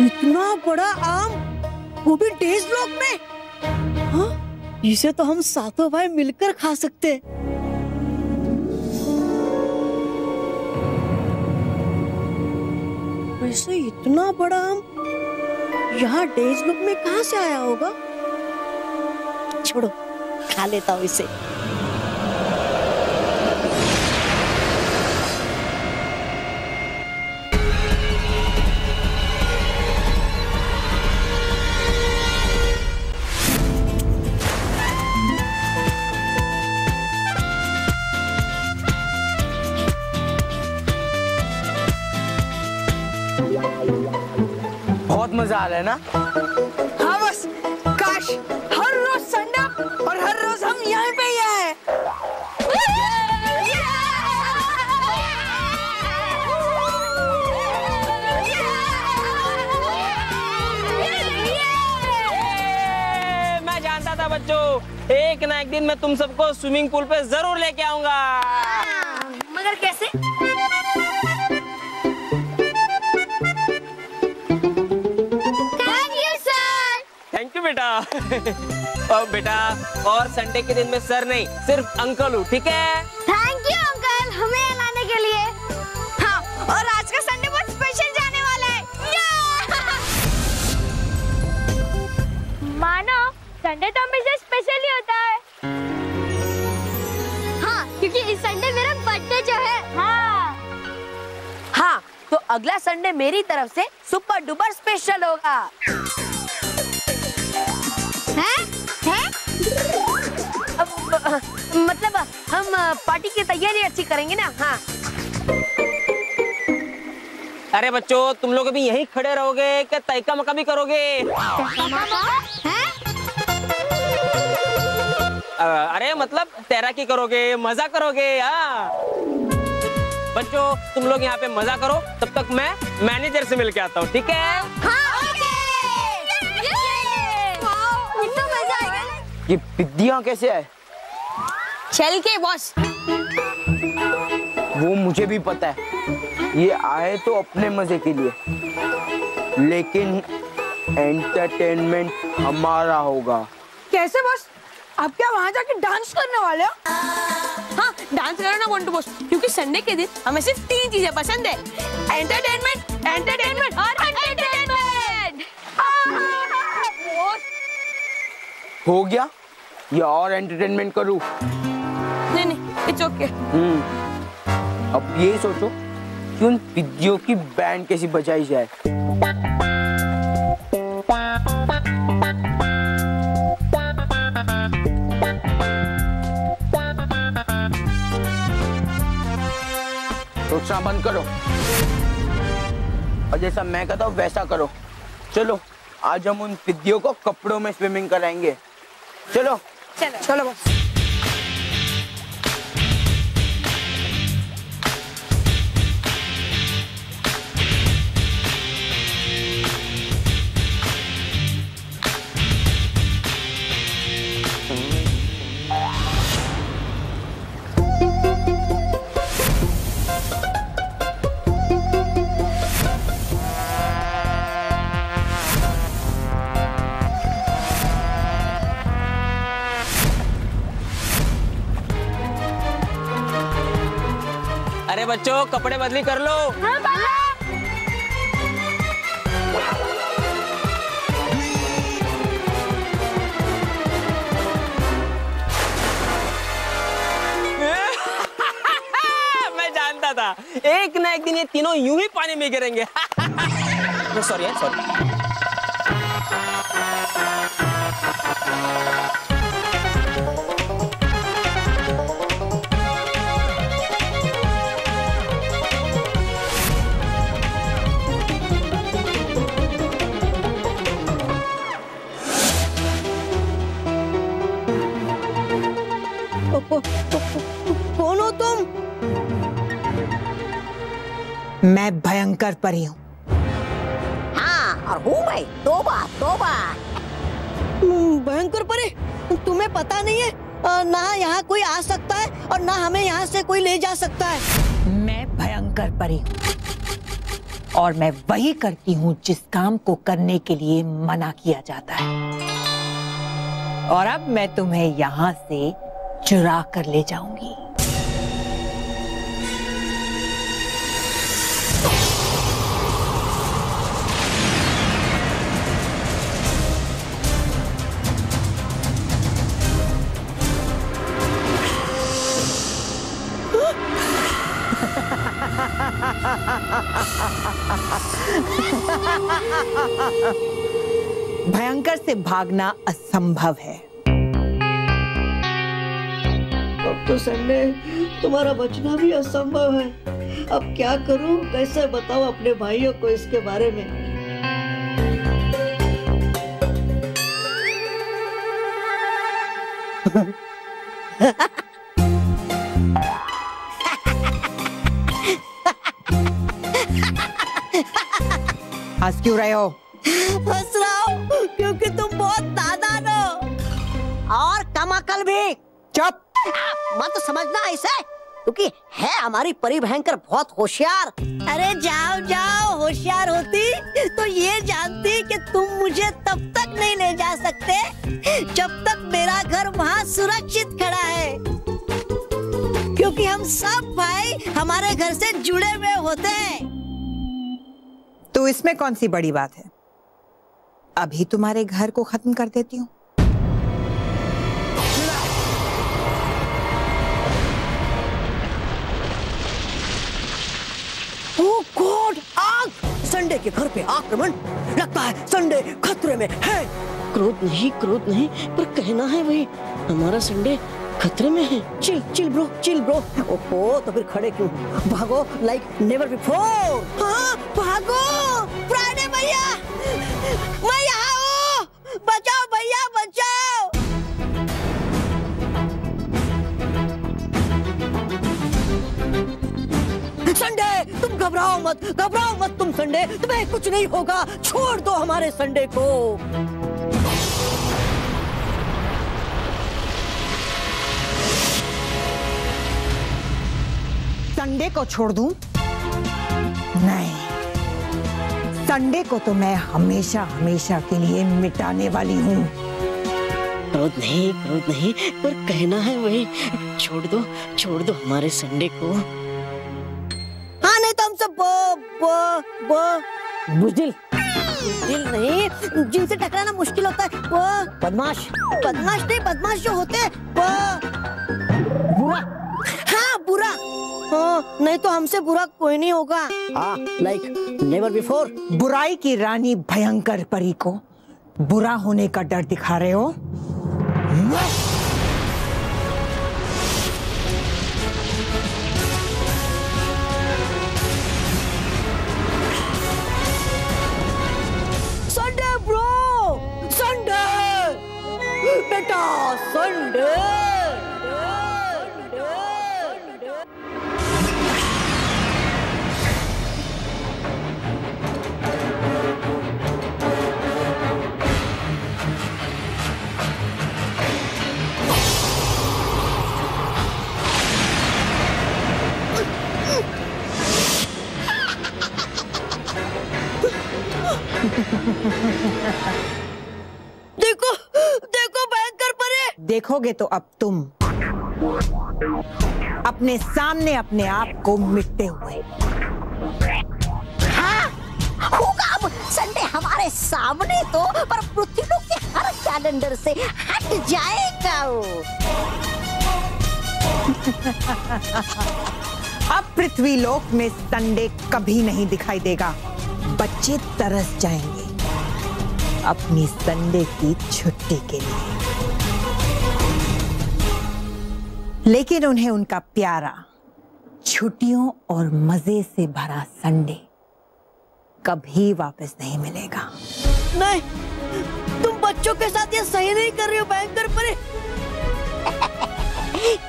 इतना बड़ा आम, वो भी डेज ब्लॉक में। हाँ, इसे तो हम सातों भाई मिलकर खा सकते। वैसे इतना बड़ा आम यहाँ डेज ब्लॉक में कहाँ से आया होगा? छोड़ो, खा लेता हूँ इसे। बहुत मजा आ रहा है ना? हाँ बस, काश हर रोज संडे और हर रोज हम यहाँ पे ही आए। मैं जानता था बच्चों, एक ना एक दिन मैं तुम सबको स्विमिंग पूल पे जरूर लेके आऊंगा। मगर कैसे? थैंक यू बेटा। और बेटा, और संडे के दिन में सर नहीं, सिर्फ अंकल हूँ, ठीक है? थैंक यू अंकल, हमें लाने के लिए। हाँ, और आज का संडे बहुत स्पेशल जाने वाला है। मानो संडे तो हमेशा स्पेशल ही होता है। हाँ, क्योंकि इस संडे मेरा बर्थडे जो है। हाँ हाँ, तो अगला संडे मेरी तरफ से सुपर डुपर स्पेशल होगा। मतलब हम पार्टी की तैयारी अच्छी करेंगे ना। हाँ। अरे बच्चों, तुम लोग अभी यहीं खड़े रहोगे क्या तैका मका भी करोगे? अरे मतलब तैराकी करोगे, मजा करोगे। हाँ बच्चों, तुम लोग यहाँ पे मजा करो, तब तक मैं मैनेजर से मिल के आता हूँ, ठीक है? ये विद्या कैसे है? चल के बॉस। वो मुझे भी पता है, ये आए तो अपने मजे के लिए, लेकिन एंटरटेनमेंट हमारा होगा। कैसे बॉस? आप क्या वहाँ जाके डांस करने वाले हो? हाँ, डांस करना मोंटू बॉस, क्योंकि संडे के दिन हमें सिर्फ 3 चीजें पसंद है। एंटरटेनमेंट, एंटरटेनमेंट और एंटरटेनमेंट। हो गया? या और एंटरटेनमेंट करूं? नहीं, इट्स ओके। अब ये सोचो कि उन विद्यों की बैंड कैसी बजाई जाए। सोचना बंद करो और जैसा मैं कहता हूँ वैसा करो। चलो, आज हम उन विद्यों को कपड़ों में स्विमिंग कराएंगे। चलो चलो बस। अरे बच्चों, कपड़े बदली कर लो। मैं जानता था, एक ना एक दिन ये तीनों यूं ही पानी में गिरेंगे। Sorry sorry. कौन हो तुम? मैं भयंकर परी हूँ। हाँ, और हूँ मैं तोबा तोबा। भयंकर परी? तुम्हें पता नहीं है ना यहाँ कोई आ सकता है और ना हमें यहाँ से कोई ले जा सकता है। मैं भयंकर परी हूँ। और मैं वही करती हूँ जिस काम को करने के लिए मना किया जाता है। और अब मैं तुम्हें यहाँ से चुरा कर ले जाऊंगी। भयंकर से भागना असंभव है। अब तो संडे तुम्हारा बचना भी असंभव है। अब क्या करूं, कैसे बताऊं अपने भाइयों को इसके बारे में। हंस क्यों रहे हो? हंस रहा हूं क्योंकि तुम बहुत नादान हो और कम अकल भी। चुप। मत समझना ऐसे, क्योंकि है हमारी परी भयंकर बहुत होशियार। अरे जाओ जाओ, होशियार होती तो ये जानती कि तुम मुझे तब तक नहीं ले जा सकते जब तक मेरा घर वहाँ सुरक्षित खड़ा है, क्योंकि हम सब भाई हमारे घर से जुड़े हुए होते हैं। तो इसमें कौन सी बड़ी बात है? अभी तुम्हारे घर को खत्म कर देती हूँ। ओह गॉड, आग! संडे के घर पे आक्रमण। लगता है संडे खतरे में है। क्रोध नहीं पर कहना है वही, हमारा संडे खतरे में है। Chill bro. ओहो, तो फिर खड़े क्यों? भागो लाइक नेवर बिफोर। हाँ भागो फ्राइडे भैया, मैं यहाँ हूँ, बचाओ भैया बचाओ। संडे तुम घबराओ मत तुम संडे, तुम्हें कुछ नहीं होगा। छोड़ दो हमारे संडे को। संडे को छोड़ दूं? नहीं, संडे को तो मैं हमेशा के लिए मिटाने वाली हूँ। क्रोध नहीं पर कहना है वही, छोड़ दो हमारे संडे को। हाँ नहीं तो हमसे बुज़दिल नहीं, जिनसे टकराना मुश्किल होता है वो बदमाश जो होते हैं बुरा। हाँ, नहीं तो हमसे बुरा कोई नहीं होगा। Like never before. बुराई की रानी भयंकर परी को बुरा होने का डर दिखा रहे हो? संडे ब्रो, संडे बेटा, संडे। देखो भयंकर परी। देखोगे तो अब तुम अपने सामने अपने आप को मिटते हुए। हाँ, होगा अब संडे हमारे सामने तो, पर पृथ्वीलोक के हर कैलेंडर से हट जाएगा वो। अब पृथ्वीलोक में संडे कभी नहीं दिखाई देगा। बच्चे तरस जाएंगे अपनी संडे की छुट्टी के लिए, लेकिन उन्हें उनका प्यारा छुट्टियों और मजे से भरा संडे कभी वापस नहीं मिलेगा। नहीं, तुम बच्चों के साथ ये सही नहीं कर रही हो भयंकर परी।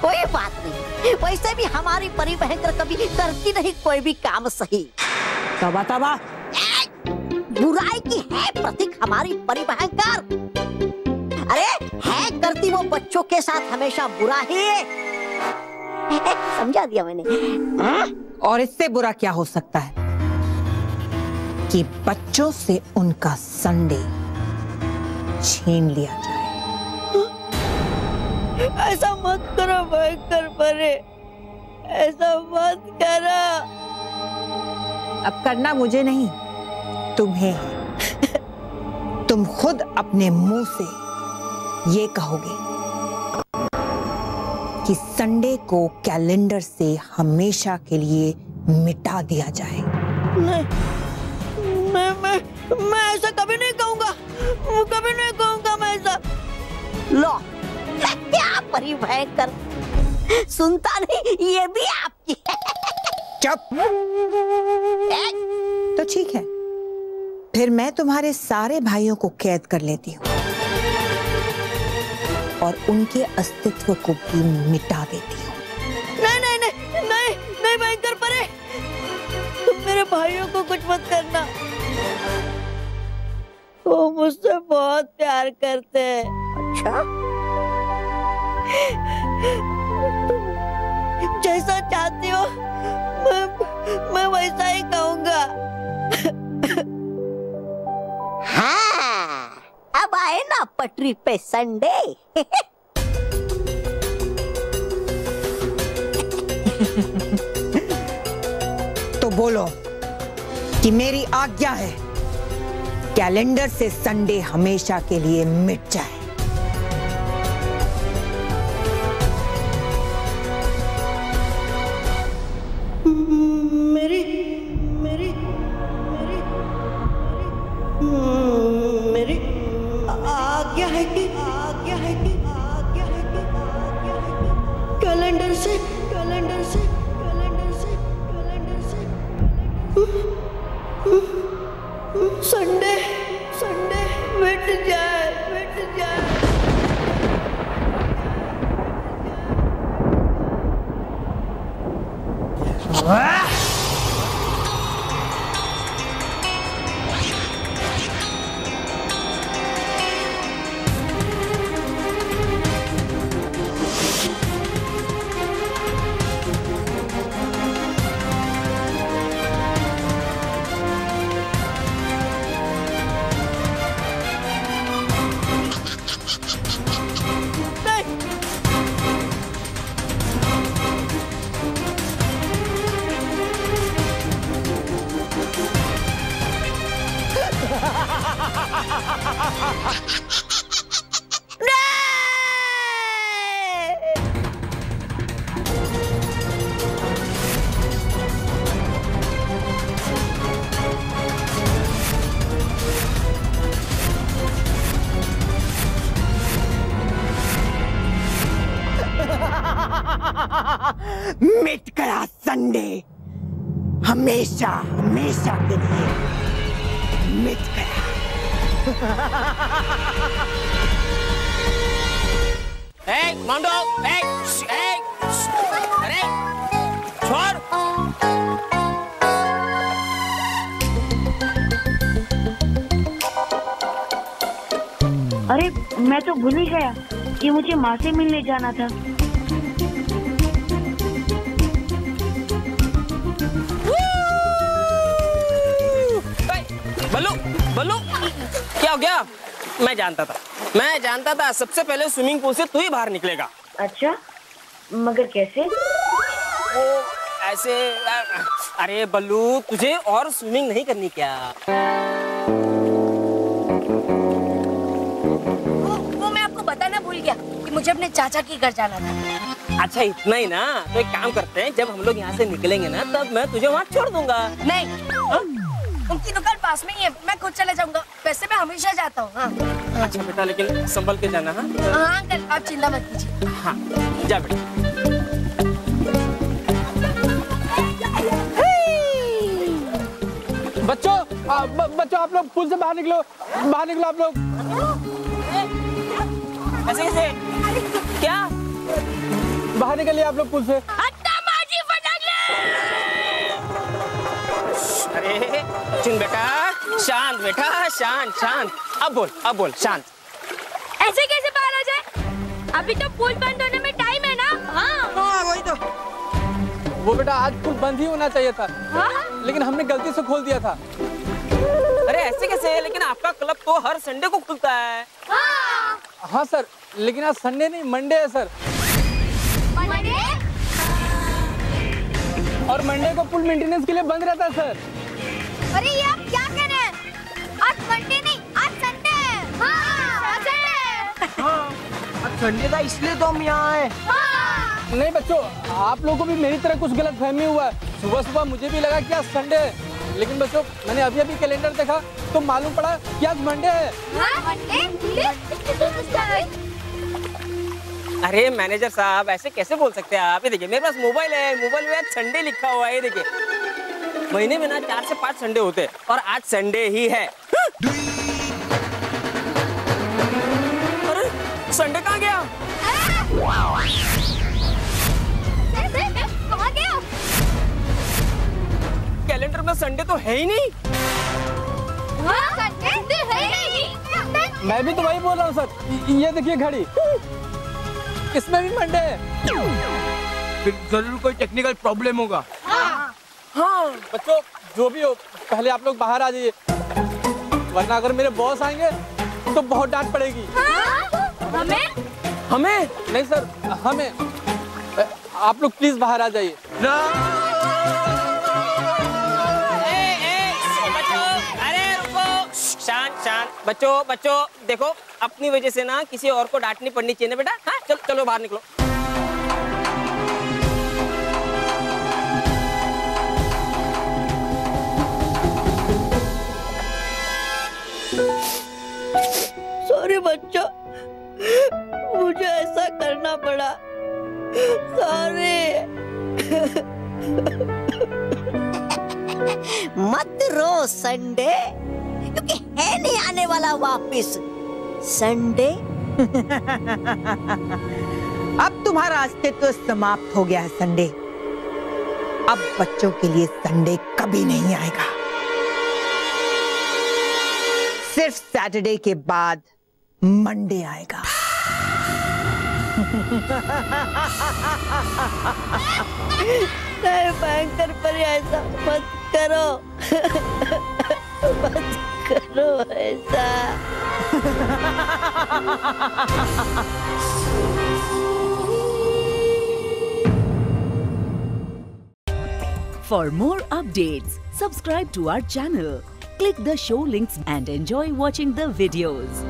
कोई बात नहीं, वैसे भी हमारी परी भयंकर कभी करती नहीं कोई भी काम सही। तबा बुराई की है प्रतीक हमारी परी भयंकर। अरे है करती वो बच्चों के साथ हमेशा बुरा ही। समझा दिया मैंने। और इससे बुरा क्या हो सकता है? कि बच्चों से उनका संडे छीन लिया जाए। ऐसा मत करो भयंकर परे, ऐसा मत करो। अब करना मुझे नहीं, तुम्हें है। तुम खुद अपने मुंह से ये कहोगे कि संडे को कैलेंडर से हमेशा के लिए मिटा दिया जाए। नहीं, मैं ऐसा कभी नहीं कहूंगा, कभी नहीं कहूंगा मैं ऐसा। लो, क्या परी भयंकर, सुनता नहीं, ये भी आपकी। चुप। तो ठीक है, फिर मैं तुम्हारे सारे भाइयों को कैद कर लेती हूँ और उनके अस्तित्व को भी मिटा देती हूँ। नहीं नहीं नहीं नहीं नहीं भयंकर परे, तुम मेरे भाइयों को कुछ मत करना। वो मुझसे बहुत प्यार करते हैं। अच्छा, तुम जैसा चाहती हो मैं वैसा ही कहूँगा। हाँ, अब आए ना पटरी पे संडे। तो बोलो कि मेरी आज्ञा है, कैलेंडर से संडे हमेशा के लिए मिट जाए। मेरी आज्ञा है कि कैलेंडर से संडे मिट जाए। मिट गया संडे, हमेशा के लिए मिट गया। मोंडो, अरे छोड़। अरे मैं तो भूल ही गया कि मुझे माँ से मिलने जाना था। बल्लू क्या हो गया? मैं जानता था सबसे पहले स्विमिंग पूल से तू ही बाहर निकलेगा। अच्छा, मगर कैसे? ऐसे। अरे बल्लू, तुझे और स्विमिंग नहीं करनी क्या? वो मैं आपको बताना भूल गया कि मुझे अपने चाचा के घर जाना था। अच्छा, इतना ही ना? तो एक काम करते हैं, जब हम लोग यहाँ से निकलेंगे ना तब मैं तुझे वहाँ छोड़ दूंगा। नहीं, उनकी दुकान पास में ही है, मैं खुद चले जाऊंगा। वैसे मैं हमेशा जाता हूँ। हाँ। अच्छा बेटा, लेकिन संभल के जाना। हाँ अंकल, आप चिंता मत कीजिए। हाँ, जा बेटा। बच्चों आप लोग पुल से बाहर निकलो आप लोग। ऐसे कैसे? क्या? बाहर निकलिए आप लोग पुल से। अरे चुन बेटा, शांत बेटा, शांत। अब बोल शांत। ऐसे कैसे बाहर आ जाए? अभी तो पुल बंद होने में टाइम है ना। हाँ वही तो। वो बेटा आज पुल बंद ही होना चाहिए था। हाँ? लेकिन हमने गलती से खोल दिया था। अरे ऐसे कैसे? लेकिन आपका क्लब तो हर संडे को खुलता है। हाँ सर, लेकिन आज संडे नहीं मंडे है सर। मंडे? और मंडे को पुल मेंटेनेंस के लिए बंद रहता है सर। अरे ये आप क्या कह रहे हैं? आज मंडे नहीं, आज संडे है। हाँ, संडे। हाँ, संडे था इसलिए तो हम यहाँ आए। हाँ। नहीं बच्चों, आप लोगों को भी मेरी तरह कुछ गलत फहमी हुआ है। सुबह सुबह मुझे भी लगा कि आज संडे है, लेकिन बच्चों मैंने अभी अभी कैलेंडर देखा तो मालूम पड़ा कि आज मंडे है। अरे मैनेजर साहब, ऐसे कैसे बोल सकते हैं आप? ये देखिए मेरे पास मोबाइल है, मोबाइल में आज संडे लिखा हुआ है। ये देखिए महीने में ना 4 से 5 संडे होते हैं और आज संडे ही है। अरे संडे कहाँ गया? कहाँ गया? कैलेंडर में संडे तो है ही नहीं। हाँ, संडे है नहीं। मैं भी तो वही बोल रहा हूँ सर। ये देखिए घड़ी, इसमें भी मंडे है। फिर जरूर कोई टेक्निकल प्रॉब्लम होगा। हाँ बच्चों, जो भी हो पहले आप लोग बाहर आ जाइए, वरना अगर मेरे बॉस आएंगे तो बहुत डांट पड़ेगी। हमें? हमें? नहीं सर, हमें। आप लोग प्लीज बाहर आ जाइए। शांत बच्चों देखो, अपनी वजह से ना किसी और को डांटनी पड़नी चाहिए ना बेटा। हाँ चलो चलो बाहर निकलो। सॉरी बच्चों, मुझे ऐसा करना पड़ा। सॉरी। मत रो संडे, क्योंकि है नहीं आने वाला वापिस संडे। अब तुम्हारा अस्तित्व समाप्त हो गया है संडे। अब बच्चों के लिए संडे कभी नहीं आएगा। सिर्फ सैटरडे के बाद मंडे आएगा। नहीं भयंकर पर ऐसा मत करो। मत करो ऐसा। For more updates, subscribe to our channel, click the show links and enjoy watching the videos.